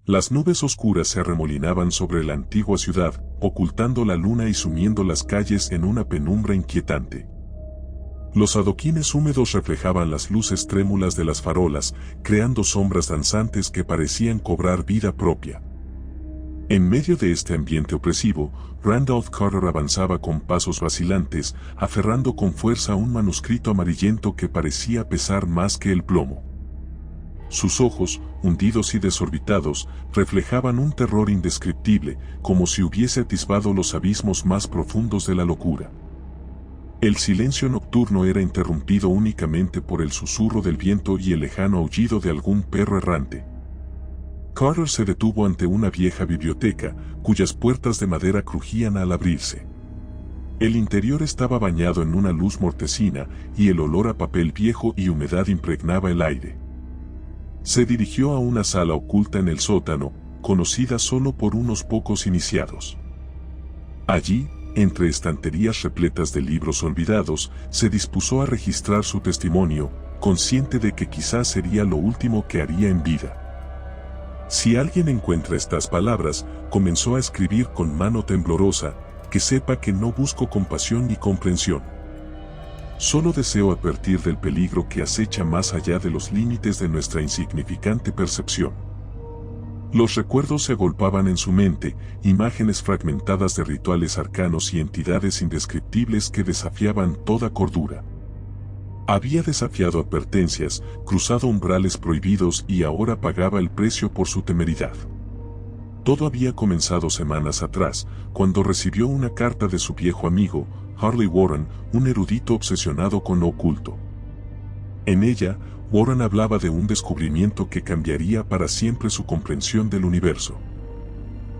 Las nubes oscuras se arremolinaban sobre la antigua ciudad, ocultando la luna y sumiendo las calles en una penumbra inquietante. Los adoquines húmedos reflejaban las luces trémulas de las farolas, creando sombras danzantes que parecían cobrar vida propia. En medio de este ambiente opresivo, Randolph Carter avanzaba con pasos vacilantes, aferrando con fuerza un manuscrito amarillento que parecía pesar más que el plomo. Sus ojos, hundidos y desorbitados, reflejaban un terror indescriptible, como si hubiese atisbado los abismos más profundos de la locura. El silencio nocturno era interrumpido únicamente por el susurro del viento y el lejano aullido de algún perro errante. Carter se detuvo ante una vieja biblioteca, cuyas puertas de madera crujían al abrirse. El interior estaba bañado en una luz mortecina, y el olor a papel viejo y humedad impregnaba el aire. Se dirigió a una sala oculta en el sótano, conocida solo por unos pocos iniciados. Allí, entre estanterías repletas de libros olvidados, se dispuso a registrar su testimonio, consciente de que quizás sería lo último que haría en vida. Si alguien encuentra estas palabras, comenzó a escribir con mano temblorosa, que sepa que no busco compasión ni comprensión. Solo deseo advertir del peligro que acecha más allá de los límites de nuestra insignificante percepción. Los recuerdos se agolpaban en su mente, imágenes fragmentadas de rituales arcanos y entidades indescriptibles que desafiaban toda cordura. Había desafiado advertencias, cruzado umbrales prohibidos y ahora pagaba el precio por su temeridad. Todo había comenzado semanas atrás, cuando recibió una carta de su viejo amigo, Harley Warren, un erudito obsesionado con lo oculto. En ella, Warren hablaba de un descubrimiento que cambiaría para siempre su comprensión del universo.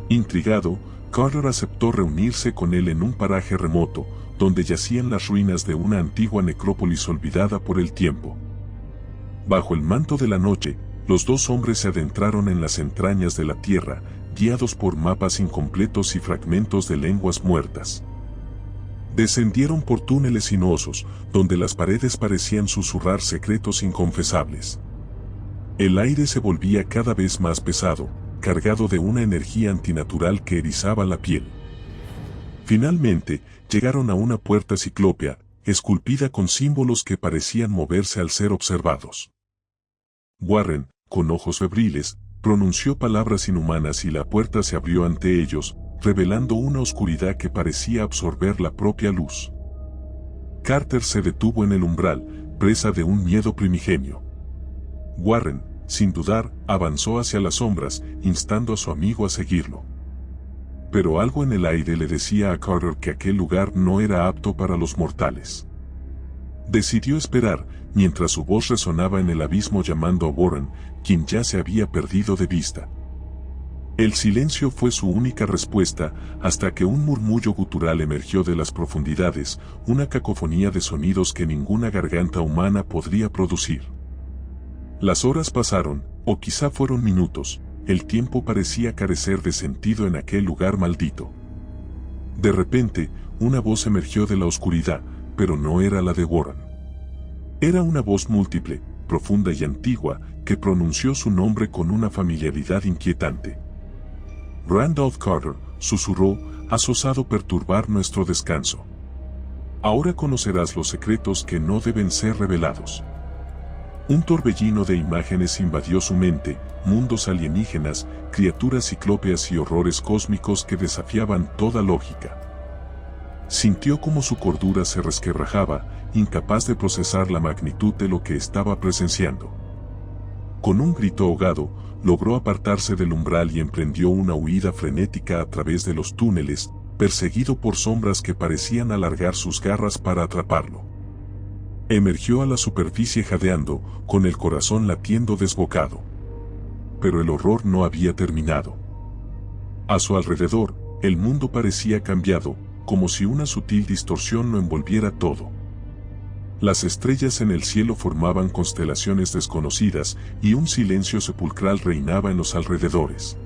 Intrigado, Carter aceptó reunirse con él en un paraje remoto, donde yacían las ruinas de una antigua necrópolis olvidada por el tiempo. Bajo el manto de la noche, los dos hombres se adentraron en las entrañas de la tierra, guiados por mapas incompletos y fragmentos de lenguas muertas. Descendieron por túneles sinuosos, donde las paredes parecían susurrar secretos inconfesables. El aire se volvía cada vez más pesado, cargado de una energía antinatural que erizaba la piel. Finalmente, llegaron a una puerta ciclópea, esculpida con símbolos que parecían moverse al ser observados. Warren, con ojos febriles, pronunció palabras inhumanas y la puerta se abrió ante ellos, revelando una oscuridad que parecía absorber la propia luz. Carter se detuvo en el umbral, presa de un miedo primigenio. Warren, sin dudar, avanzó hacia las sombras, instando a su amigo a seguirlo. Pero algo en el aire le decía a Carter que aquel lugar no era apto para los mortales. Decidió esperar, mientras su voz resonaba en el abismo llamando a Warren, quien ya se había perdido de vista. El silencio fue su única respuesta, hasta que un murmullo gutural emergió de las profundidades, una cacofonía de sonidos que ninguna garganta humana podría producir. Las horas pasaron, o quizá fueron minutos, el tiempo parecía carecer de sentido en aquel lugar maldito. De repente, una voz emergió de la oscuridad, pero no era la de Warren. Era una voz múltiple, profunda y antigua, que pronunció su nombre con una familiaridad inquietante. Randolph Carter, susurró, has osado perturbar nuestro descanso. Ahora conocerás los secretos que no deben ser revelados. Un torbellino de imágenes invadió su mente, mundos alienígenas, criaturas ciclópeas y horrores cósmicos que desafiaban toda lógica. Sintió como su cordura se resquebrajaba, incapaz de procesar la magnitud de lo que estaba presenciando. Con un grito ahogado, logró apartarse del umbral y emprendió una huida frenética a través de los túneles, perseguido por sombras que parecían alargar sus garras para atraparlo. Emergió a la superficie jadeando, con el corazón latiendo desbocado. Pero el horror no había terminado. A su alrededor, el mundo parecía cambiado, como si una sutil distorsión lo envolviera todo. Las estrellas en el cielo formaban constelaciones desconocidas y un silencio sepulcral reinaba en los alrededores.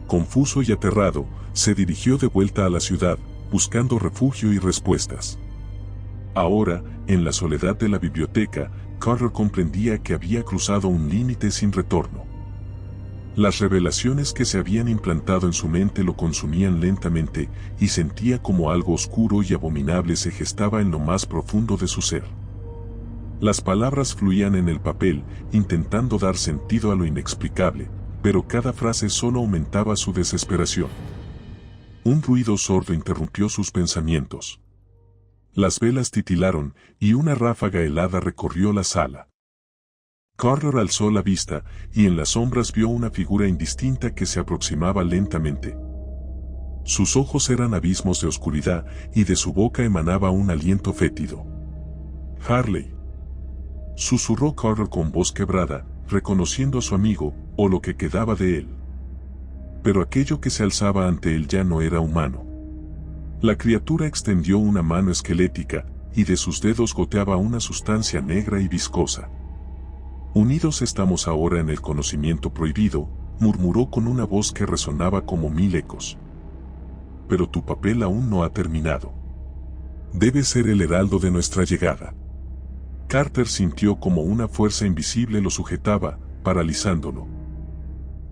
Confuso y aterrado, se dirigió de vuelta a la ciudad, buscando refugio y respuestas. Ahora, en la soledad de la biblioteca, Carter comprendía que había cruzado un límite sin retorno. Las revelaciones que se habían implantado en su mente lo consumían lentamente y sentía como algo oscuro y abominable se gestaba en lo más profundo de su ser. Las palabras fluían en el papel, intentando dar sentido a lo inexplicable, pero cada frase solo aumentaba su desesperación. Un ruido sordo interrumpió sus pensamientos. Las velas titilaron y una ráfaga helada recorrió la sala. Carter alzó la vista y en las sombras vio una figura indistinta que se aproximaba lentamente. Sus ojos eran abismos de oscuridad y de su boca emanaba un aliento fétido. «Harley», susurró Carter con voz quebrada, reconociendo a su amigo, o lo que quedaba de él. Pero aquello que se alzaba ante él ya no era humano. La criatura extendió una mano esquelética, y de sus dedos goteaba una sustancia negra y viscosa. «Unidos estamos ahora en el conocimiento prohibido», murmuró con una voz que resonaba como 1000 ecos. «Pero tu papel aún no ha terminado. Debe ser el heraldo de nuestra llegada». Carter sintió como una fuerza invisible lo sujetaba, paralizándolo.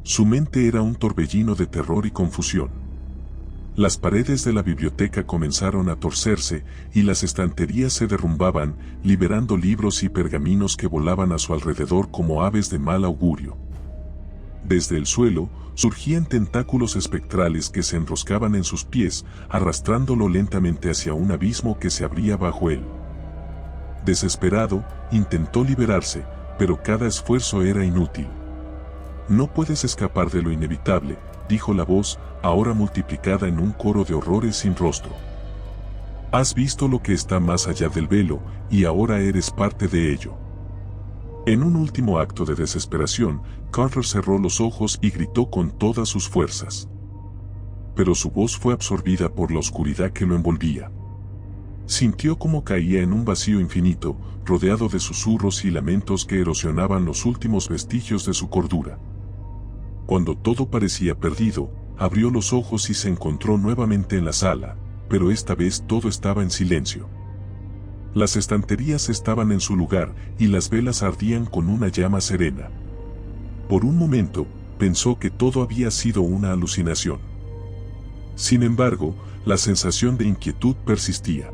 Su mente era un torbellino de terror y confusión. Las paredes de la biblioteca comenzaron a torcerse y las estanterías se derrumbaban, liberando libros y pergaminos que volaban a su alrededor como aves de mal augurio. Desde el suelo, surgían tentáculos espectrales que se enroscaban en sus pies, arrastrándolo lentamente hacia un abismo que se abría bajo él. Desesperado, intentó liberarse, pero cada esfuerzo era inútil. «No puedes escapar de lo inevitable», dijo la voz, ahora multiplicada en un coro de horrores sin rostro. «Has visto lo que está más allá del velo, y ahora eres parte de ello». En un último acto de desesperación, Carter cerró los ojos y gritó con todas sus fuerzas. Pero su voz fue absorbida por la oscuridad que lo envolvía. Sintió como caía en un vacío infinito, rodeado de susurros y lamentos que erosionaban los últimos vestigios de su cordura. Cuando todo parecía perdido, abrió los ojos y se encontró nuevamente en la sala, pero esta vez todo estaba en silencio. Las estanterías estaban en su lugar y las velas ardían con una llama serena. Por un momento, pensó que todo había sido una alucinación. Sin embargo, la sensación de inquietud persistía.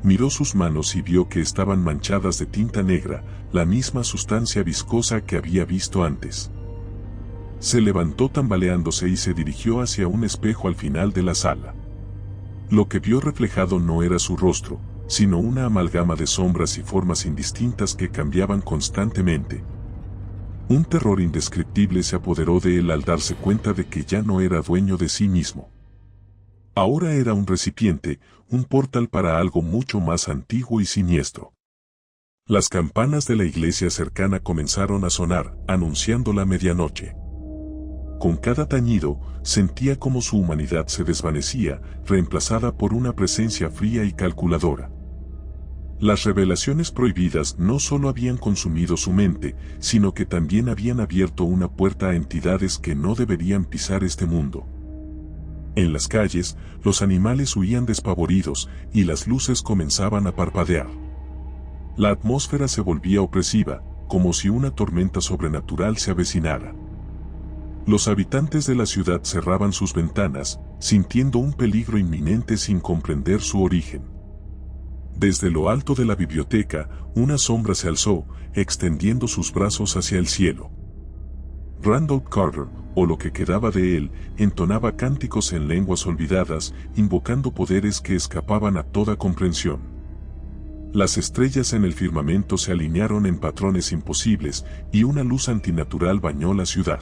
Miró sus manos y vio que estaban manchadas de tinta negra, la misma sustancia viscosa que había visto antes. Se levantó tambaleándose y se dirigió hacia un espejo al final de la sala. Lo que vio reflejado no era su rostro, sino una amalgama de sombras y formas indistintas que cambiaban constantemente. Un terror indescriptible se apoderó de él al darse cuenta de que ya no era dueño de sí mismo. Ahora era un recipiente, un portal para algo mucho más antiguo y siniestro. Las campanas de la iglesia cercana comenzaron a sonar, anunciando la medianoche. Con cada tañido, sentía como su humanidad se desvanecía, reemplazada por una presencia fría y calculadora. Las revelaciones prohibidas no solo habían consumido su mente, sino que también habían abierto una puerta a entidades que no deberían pisar este mundo. En las calles, los animales huían despavoridos y las luces comenzaban a parpadear. La atmósfera se volvía opresiva, como si una tormenta sobrenatural se avecinara. Los habitantes de la ciudad cerraban sus ventanas, sintiendo un peligro inminente sin comprender su origen. Desde lo alto de la biblioteca, una sombra se alzó, extendiendo sus brazos hacia el cielo. Randolph Carter, o lo que quedaba de él, entonaba cánticos en lenguas olvidadas, invocando poderes que escapaban a toda comprensión. Las estrellas en el firmamento se alinearon en patrones imposibles, y una luz antinatural bañó la ciudad.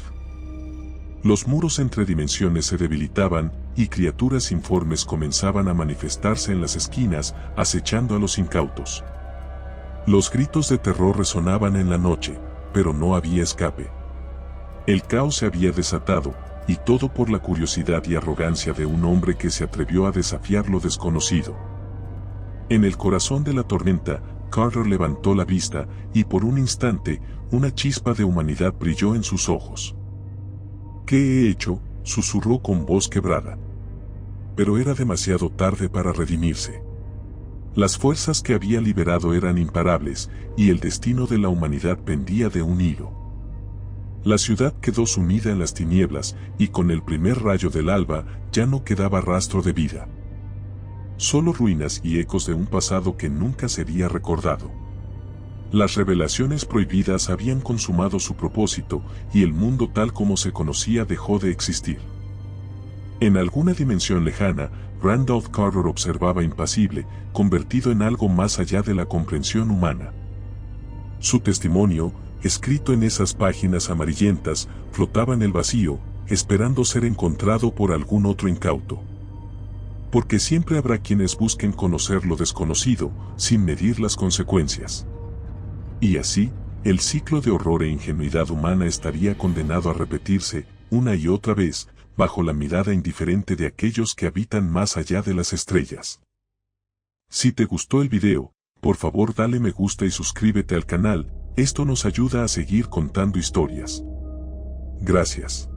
Los muros entre dimensiones se debilitaban, y criaturas informes comenzaban a manifestarse en las esquinas, acechando a los incautos. Los gritos de terror resonaban en la noche, pero no había escape. El caos se había desatado, y todo por la curiosidad y arrogancia de un hombre que se atrevió a desafiar lo desconocido. En el corazón de la tormenta, Carter levantó la vista, y por un instante, una chispa de humanidad brilló en sus ojos. «¿Qué he hecho?», susurró con voz quebrada. Pero era demasiado tarde para redimirse. Las fuerzas que había liberado eran imparables, y el destino de la humanidad pendía de un hilo. La ciudad quedó sumida en las tinieblas, y con el primer rayo del alba ya no quedaba rastro de vida. Solo ruinas y ecos de un pasado que nunca sería recordado. Las revelaciones prohibidas habían consumado su propósito, y el mundo tal como se conocía dejó de existir. En alguna dimensión lejana, Randolph Carter observaba impasible, convertido en algo más allá de la comprensión humana. Su testimonio, escrito en esas páginas amarillentas, flotaba en el vacío, esperando ser encontrado por algún otro incauto. Porque siempre habrá quienes busquen conocer lo desconocido, sin medir las consecuencias. Y así, el ciclo de horror e ingenuidad humana estaría condenado a repetirse, una y otra vez, bajo la mirada indiferente de aquellos que habitan más allá de las estrellas. Si te gustó el video, por favor dale me gusta y suscríbete al canal, esto nos ayuda a seguir contando historias. Gracias.